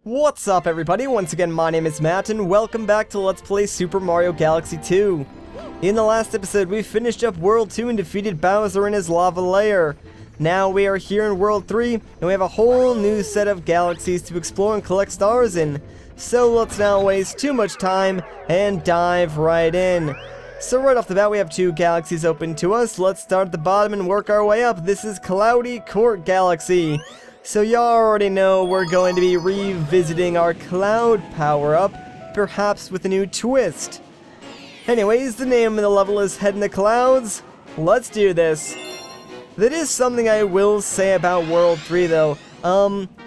What's up everybody, once again my name is Matt and welcome back to Let's Play Super Mario Galaxy 2. In the last episode we finished up World 2 and defeated Bowser in his lava lair. Now we are here in World 3 and we have a whole new set of galaxies to explore and collect stars in. So let's not waste too much time and dive right in. So right off the bat we have two galaxies open to us. Let's start at the bottom and work our way up. This is Cloudy Court Galaxy. So y'all already know we're going to be revisiting our cloud power-up, perhaps with a new twist. Anyways, the name of the level is Head in the Clouds. Let's do this. That is something I will say about World 3 though. A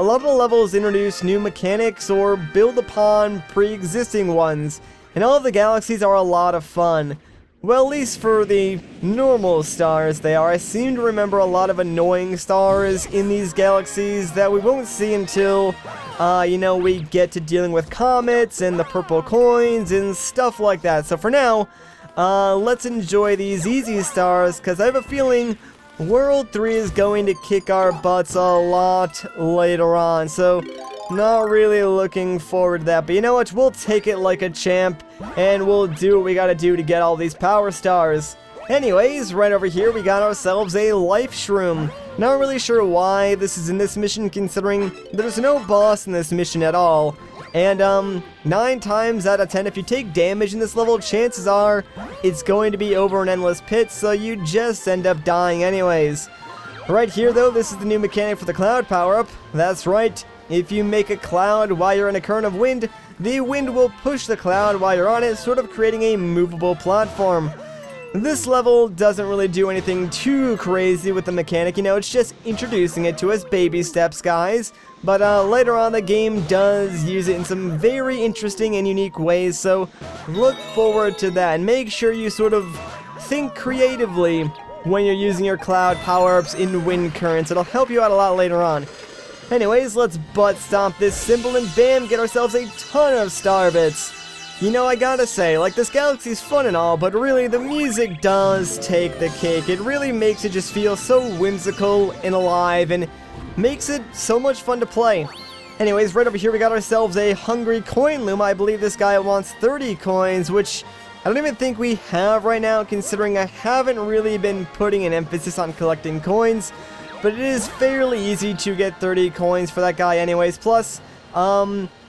lot of the levels introduce new mechanics or build upon pre-existing ones, and all of the galaxies are a lot of fun. Well, at least for the normal stars they are. I seem to remember a lot of annoying stars in these galaxies that we won't see until, we get to dealing with comets and the purple coins and stuff like that. So for now, let's enjoy these easy stars, because I have a feeling World 3 is going to kick our butts a lot later on. So, not really looking forward to that, but you know what, we'll take it like a champ, and we'll do what we gotta do to get all these power stars. Anyways, right over here we got ourselves a life shroom. Not really sure why this is in this mission, considering there's no boss in this mission at all. And 9 times out of 10, if you take damage in this level, chances are it's going to be over an endless pit, so you just end up dying anyways. Right here though, this is the new mechanic for the cloud power-up. That's right. If you make a cloud while you're in a current of wind, the wind will push the cloud while you're on it, sort of creating a movable platform. This level doesn't really do anything too crazy with the mechanic, it's just introducing it to us baby steps, guys. But later on the game does use it in some very interesting and unique ways, so look forward to that. And make sure you sort of think creatively when you're using your cloud power-ups in wind currents. It'll help you out a lot later on. Anyways, let's butt stomp this symbol and bam, get ourselves a ton of star bits. I gotta say, this galaxy's fun and all, but really the music does take the cake. It really makes it just feel so whimsical and alive and makes it so much fun to play. Anyways, right over here we got ourselves a hungry coin Luma. I believe this guy wants 30 coins, which I don't even think we have right now, considering I haven't really been putting an emphasis on collecting coins. But it is fairly easy to get 30 coins for that guy anyways. Plus,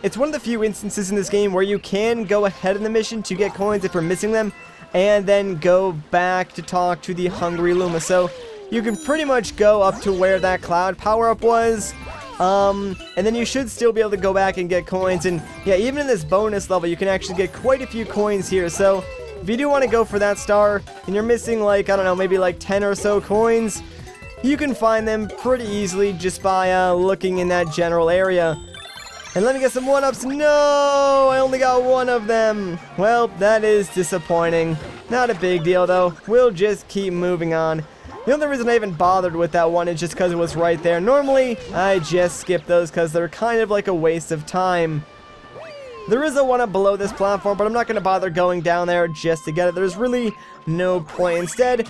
it's one of the few instances in this game where you can go ahead in the mission to get coins if you're missing them, and then go back to talk to the hungry Luma. So you can pretty much go up to where that cloud power-up was, and then you should still be able to go back and get coins. And yeah, even in this bonus level, you can actually get quite a few coins here. So if you do want to go for that star, and you're missing maybe 10 or so coins, you can find them pretty easily just by looking in that general area. And let me get some 1-ups. No, I only got one of them. Well, that is disappointing. Not a big deal though. We'll just keep moving on. The only reason I even bothered with that one is just because it was right there. Normally, I just skip those because they're kind of like a waste of time. There is a 1-up below this platform, but I'm not going to bother going down there just to get it. There's really no point. Instead,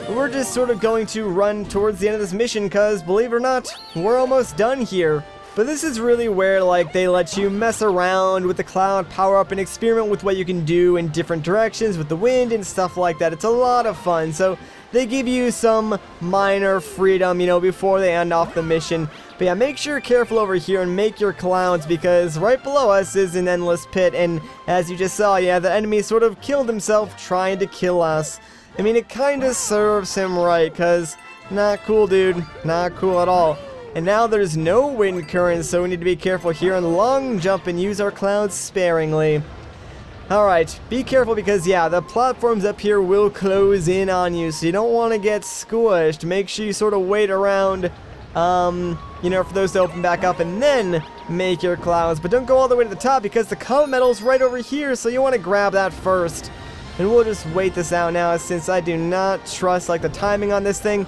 we're just sort of going to run towards the end of this mission because, believe it or not, we're almost done here. But this is really where, they let you mess around with the cloud power-up and experiment with what you can do in different directions with the wind and stuff like that. It's a lot of fun. So they give you some minor freedom, before they end off the mission. But yeah, make sure you're careful over here and make your clouds, because right below us is an endless pit, and as you just saw, yeah, the enemy sort of killed himself trying to kill us. I mean, it kinda serves him right, cause not cool, dude. Not cool at all. And now there's no wind currents, so we need to be careful here and long jump and use our clouds sparingly. Alright, be careful because, yeah, the platforms up here will close in on you, so you don't want to get squished. Make sure you sort of wait around, for those to open back up, and then make your clouds. But don't go all the way to the top, because the comet medal's right over here, so you want to grab that first. And we'll just wait this out now, since I do not trust, the timing on this thing.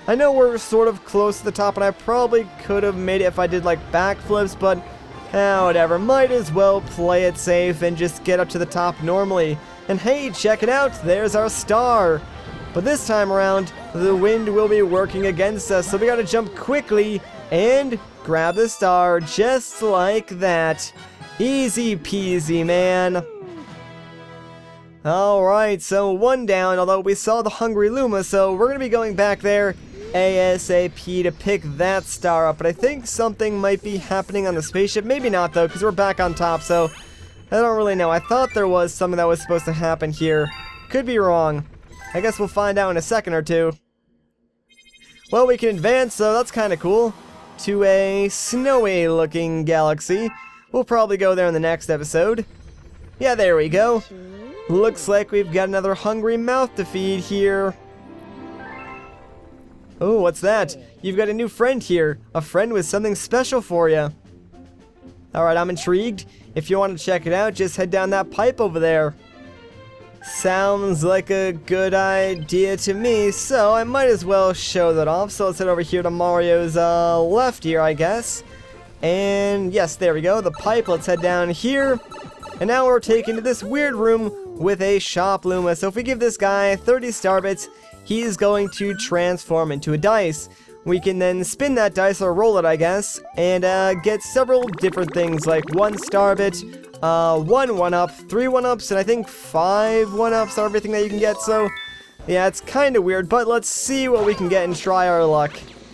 I know we're sort of close to the top, and I probably could have made it if I did, backflips, but whatever. Might as well play it safe and just get up to the top normally. And hey, check it out, there's our star. But this time around, the wind will be working against us, so we gotta jump quickly and grab the star just like that. Easy peasy, man. Alright, so one down, although we saw the hungry Luma, so we're going to be going back there ASAP to pick that star up. But I think something might be happening on the spaceship. Maybe not, though, because we're back on top, so I don't really know. I thought there was something that was supposed to happen here. Could be wrong. I guess we'll find out in a second or two. Well, we can advance, so that's kind of cool, to a snowy-looking galaxy. We'll probably go there in the next episode. Yeah, there we go. Looks like we've got another hungry mouth to feed here. Oh, what's that? You've got a new friend here. A friend with something special for you. Alright, I'm intrigued. If you want to check it out, just head down that pipe over there. Sounds like a good idea to me, so I might as well show that off. So let's head over here to Mario's left here, I guess. And yes, there we go, the pipe. Let's head down here. And now we're taken to this weird room with a shop Luma. So if we give this guy 30 star bits, he's going to transform into a dice. We can then spin that dice, or roll it, I guess, and get several different things, like 1 star bit, 1 1-up, 3 1-ups, and I think 5 1-ups are everything that you can get. So yeah, it's kind of weird, but let's see what we can get and try our luck.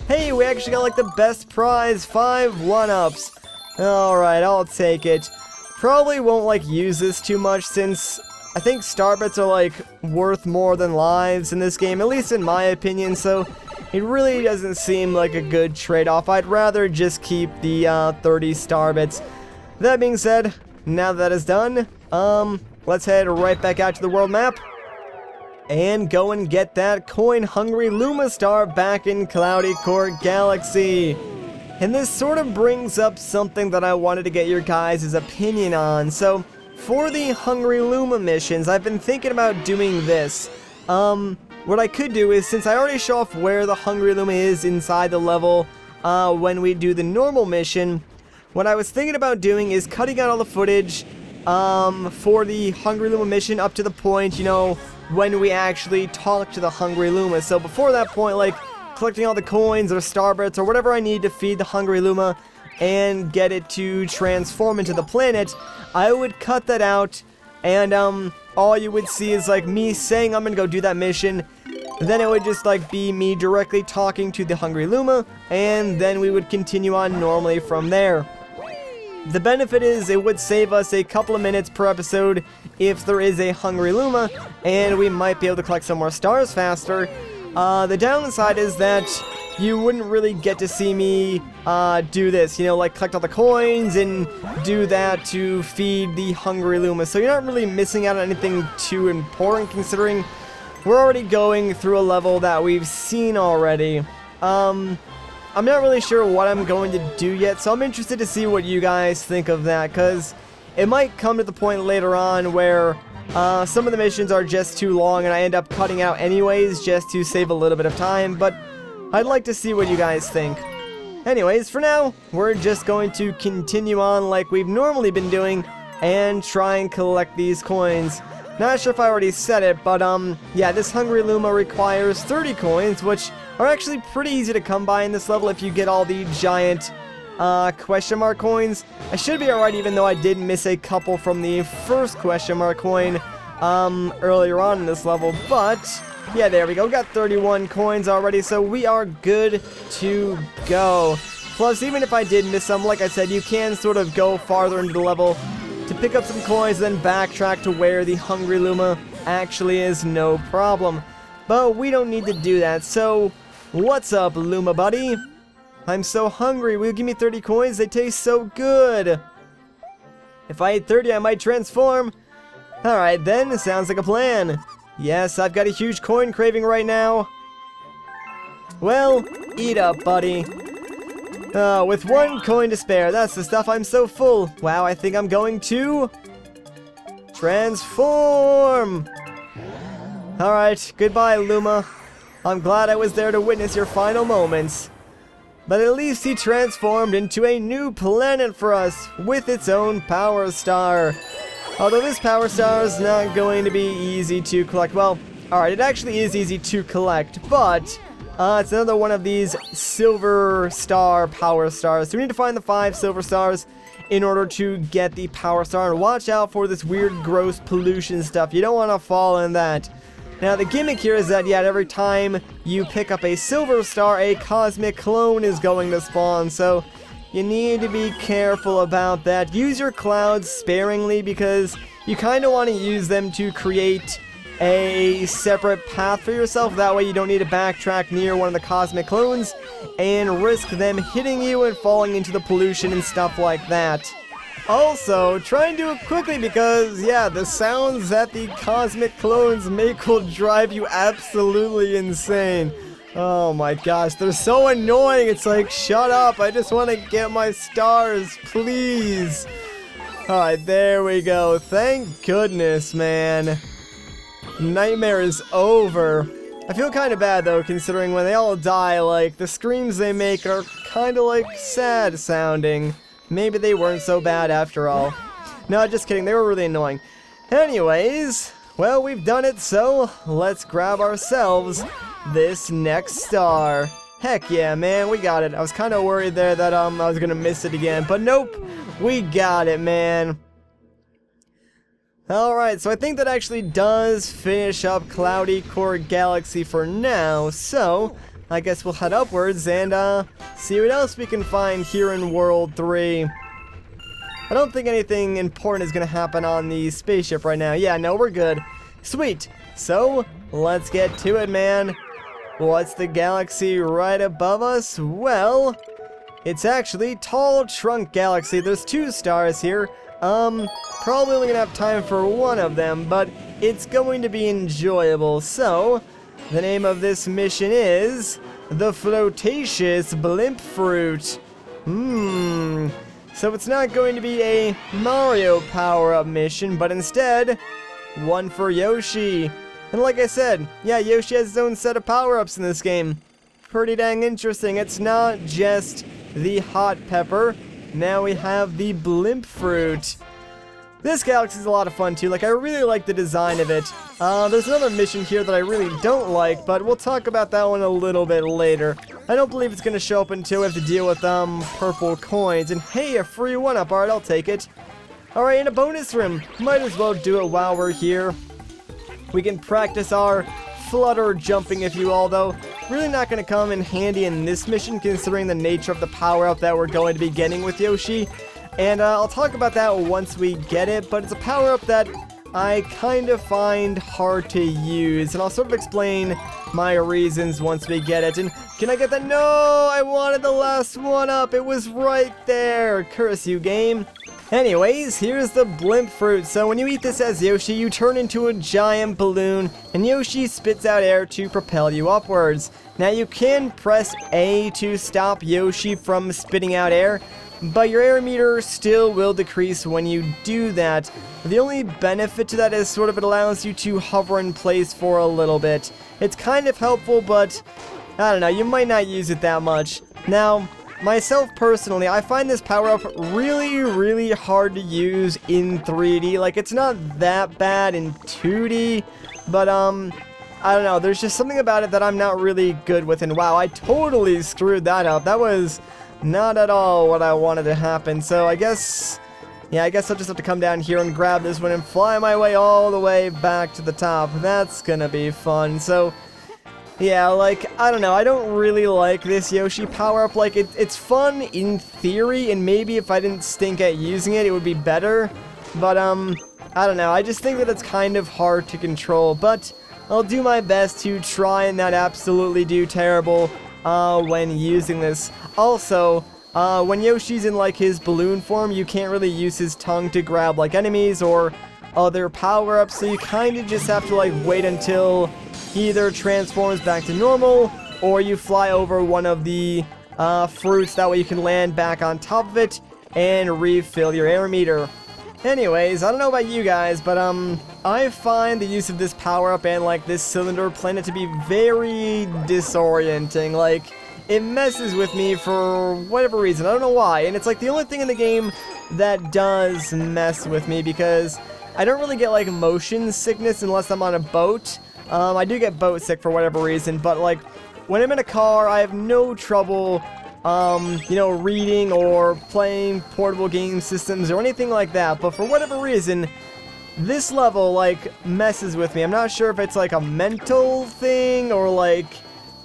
Hey, we actually got like the best prize, 5 1-ups. Alright, I'll take it. Probably won't like use this too much, since I think star bits are like worth more than lives in this game, at least in my opinion, so it really doesn't seem like a good trade-off. I'd rather just keep the 30 star bits. That being said, now that is done, let's head right back out to the world map and go and get that coin-hungry Luma star back in Cloudy Court Galaxy. And this sort of brings up something that I wanted to get your guys' opinion on. So, for the Hungry Luma missions, I've been thinking about doing this. What I could do is, since I already show off where the Hungry Luma is inside the level when we do the normal mission, what I was thinking about doing is cutting out all the footage for the Hungry Luma mission up to the point, you know, when we actually talk to the Hungry Luma. So before that point, like collecting all the coins or star bits or whatever I need to feed the Hungry Luma and get it to transform into the planet, I would cut that out, and all you would see is like me saying I'm gonna go do that mission. Then it would just like be me directly talking to the Hungry Luma, and then we would continue on normally from there. The benefit is it would save us a couple of minutes per episode if there is a Hungry Luma, and we might be able to collect some more stars faster. The downside is that you wouldn't really get to see me do this, you know, like collect all the coins and do that to feed the Hungry Luma. So you're not really missing out on anything too important, considering we're already going through a level that we've seen already. I'm not really sure what I'm going to do yet, so I'm interested to see what you guys think of that, because it might come to the point later on where some of the missions are just too long and I end up cutting out anyways just to save a little bit of time, but I'd like to see what you guys think. Anyways, for now, we're just going to continue on like we've normally been doing and try and collect these coins. Not sure if I already said it, but yeah, this Hungry Luma requires 30 coins, which are actually pretty easy to come by in this level if you get all the giant question mark coins. I should be alright, even though I did miss a couple from the first question mark coin earlier on in this level, but yeah, there we go. Got 31 coins already, so we are good to go. Plus, even if I did miss some, like I said, you can sort of go farther into the level to pick up some coins, then backtrack to where the Hungry Luma actually is, no problem. But we don't need to do that, so what's up, Luma buddy? I'm so hungry. Will you give me 30 coins? They taste so good. If I ate 30, I might transform. Alright then, sounds like a plan. Yes, I've got a huge coin craving right now. Well, eat up, buddy. With 1 coin to spare, that's the stuff. I'm so full. Wow, I think I'm going to transform. Alright, goodbye, Luma. I'm glad I was there to witness your final moments. But at least he transformed into a new planet for us with its own power star. Although this power star is not going to be easy to collect. Well, alright, it actually is easy to collect, but It's another one of these silver star power stars. So we need to find the 5 silver stars in order to get the power star. And watch out for this weird, gross pollution stuff. You don't want to fall in that. Now, the gimmick here is that, yeah, every time you pick up a silver star, a cosmic clone is going to spawn. So you need to be careful about that. Use your clouds sparingly because you kind of want to use them to create a separate path for yourself. That way you don't need to backtrack near one of the cosmic clones and risk them hitting you and falling into the pollution and stuff like that. Also, try and do it quickly because, yeah, the sounds that the cosmic clones make will drive you absolutely insane. Oh my gosh, they're so annoying. It's like, shut up, I just want to get my stars, please. Alright, there we go. Thank goodness, man. Nightmare is over. I feel kind of bad though, considering when they all die, like, the screams they make are kind of like sad sounding. Maybe they weren't so bad after all. No, just kidding, they were really annoying. Anyways, well, we've done it, so let's grab ourselves this next star. Heck yeah, man, we got it. I was kind of worried there that I was gonna miss it again, but nope, we got it, man. Alright, so I think that actually does finish up Cloudy Core Galaxy for now, so I guess we'll head upwards and see what else we can find here in World 3. I don't think anything important is going to happen on the spaceship right now. Yeah, no, we're good. Sweet. So, let's get to it, man. What's the galaxy right above us? Well, it's actually Tall Trunk Galaxy. There's 2 stars here. Probably only gonna have time for one of them, but it's going to be enjoyable. So, the name of this mission is the Flotaceous Blimp Fruit. So it's not going to be a Mario power-up mission, but instead, one for Yoshi. And like I said, yeah, Yoshi has his own set of power-ups in this game. Pretty dang interesting. It's not just the hot pepper. Now we have the Blimp Fruit. This galaxy is a lot of fun too. Like, I really like the design of it. There's another mission here that I really don't like, but we'll talk about that one a little bit later. I don't believe it's going to show up until we have to deal with purple coins. And hey, a free 1-up. Alright, I'll take it. Alright, and a bonus room. Might as well do it while we're here. We can practice our flutter jumping, if you will, though. Really not going to come in handy in this mission, considering the nature of the power-up that we're going to be getting with Yoshi. And I'll talk about that once we get it, but it's a power-up that I kind of find hard to use. And I'll sort of explain my reasons once we get it. And can I get that? No! I wanted the last 1-up! It was right there! Curse you, game! Anyways, here's the Blimp Fruit. So when you eat this as Yoshi, you turn into a giant balloon, and Yoshi spits out air to propel you upwards. Now you can press A to stop Yoshi from spitting out air, but your air meter still will decrease when you do that. The only benefit to that is sort of it allows you to hover in place for a little bit. It's kind of helpful, but I don't know, you might not use it that much. Now, myself personally, I find this power-up really, really hard to use in 3D. Like, it's not that bad in 2D, but I don't know, there's just something about it that I'm not really good with, and wow, I totally screwed that up. That was not at all what I wanted to happen, so I guess I'll just have to come down here and grab this one and fly my way all the way back to the top. That's gonna be fun. So, yeah, like, I don't know, I don't really like this Yoshi power-up. Like, it's fun in theory, and maybe if I didn't stink at using it, it would be better. But, I don't know, I just think that it's kind of hard to control, but I'll do my best to try and not absolutely do terrible when using this. Also, when Yoshi's in, like, his balloon form, you can't really use his tongue to grab, like, enemies or other power-ups, so you kind of just have to, like, wait until he either transforms back to normal, or you fly over one of the fruits. That way you can land back on top of it and refill your air meter. Anyways, I don't know about you guys, but I find the use of this power-up and, like, this cylinder planet to be very disorienting. Like, it messes with me for whatever reason. I don't know why. And it's, like, the only thing in the game that does mess with me, because I don't really get, like, motion sickness unless I'm on a boat. I do get boat sick for whatever reason, but, like, when I'm in a car, I have no trouble, you know, reading or playing portable game systems or anything like that. But for whatever reason, this level, like, messes with me. I'm not sure if it's, like, a mental thing or, like,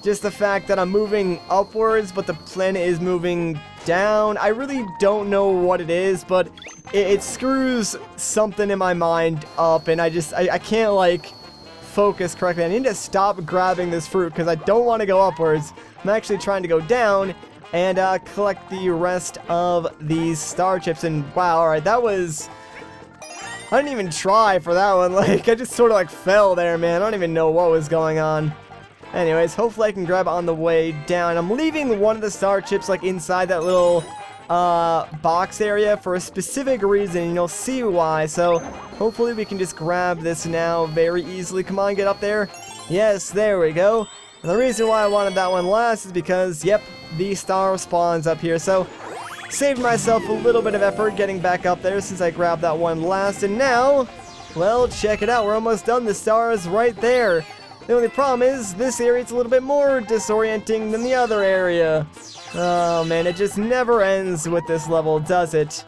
just the fact that I'm moving upwards, but the planet is moving down. I really don't know what it is, but it screws something in my mind up, and I can't, like, focus correctly. I need to stop grabbing this fruit because I don't want to go upwards. I'm actually trying to go down and collect the rest of these star chips. And wow, alright, that was... I didn't even try for that one. Like, I just sort of like fell there, man. I don't even know what was going on. Anyways, hopefully I can grab it on the way down. I'm leaving one of the star chips like inside that little box area for a specific reason, and you'll see why. So hopefully we can just grab this now very easily. Come on, get up there. Yes, there we go. And the reason why I wanted that one last is because, yep, the star spawns up here. So saved myself a little bit of effort getting back up there since I grabbed that one last. And now, well, check it out. We're almost done. The star is right there. The only problem is this area is a little bit more disorienting than the other area. Oh man, it just never ends with this level, does it?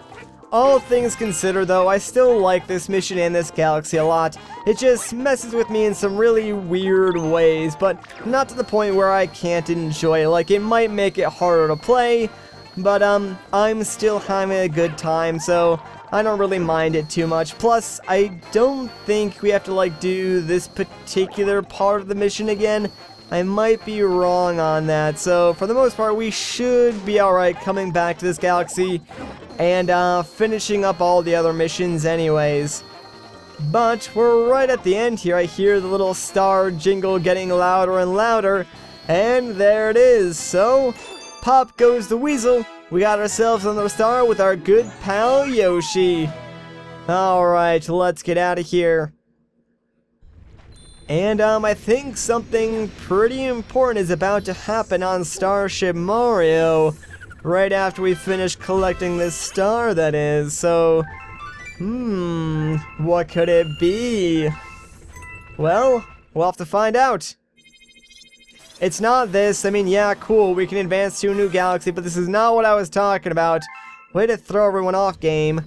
All things considered though, I still like this mission and this galaxy a lot. It just messes with me in some really weird ways, but not to the point where I can't enjoy it. Like, it might make it harder to play, but I'm still having a good time, so I don't really mind it too much. Plus, I don't think we have to, like, do this particular part of the mission again. I might be wrong on that. So, for the most part, we should be alright coming back to this galaxy and finishing up all the other missions anyways. But we're right at the end here. I hear the little star jingle getting louder and louder. And there it is. So, pop goes the weasel. We got ourselves another star with our good pal Yoshi. Alright, let's get out of here. And I think something pretty important is about to happen on Starship Mario. Right after we finish collecting this star, that is. So, what could it be? Well, we'll have to find out. It's not this. I mean, yeah, cool, we can advance to a new galaxy, but this is not what I was talking about. Way to throw everyone off, game.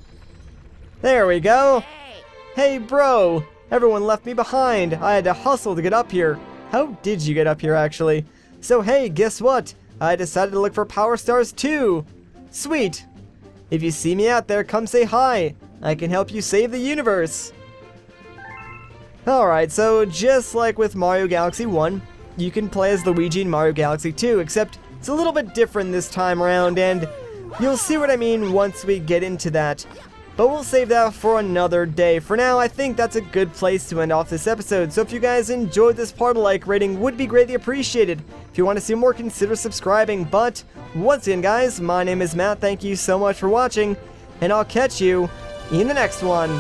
There we go. Hey, bro. Everyone left me behind. I had to hustle to get up here. How did you get up here, actually? So, hey, guess what? I decided to look for power stars, too. Sweet. If you see me out there, come say hi. I can help you save the universe. Alright, so just like with Mario Galaxy 1, you can play as Luigi in Mario Galaxy 2, except it's a little bit different this time around, and you'll see what I mean once we get into that. But we'll save that for another day. For now, I think that's a good place to end off this episode. So if you guys enjoyed this part, a like rating would be greatly appreciated. If you want to see more, consider subscribing. But once again, guys, my name is Matt. Thank you so much for watching, and I'll catch you in the next one.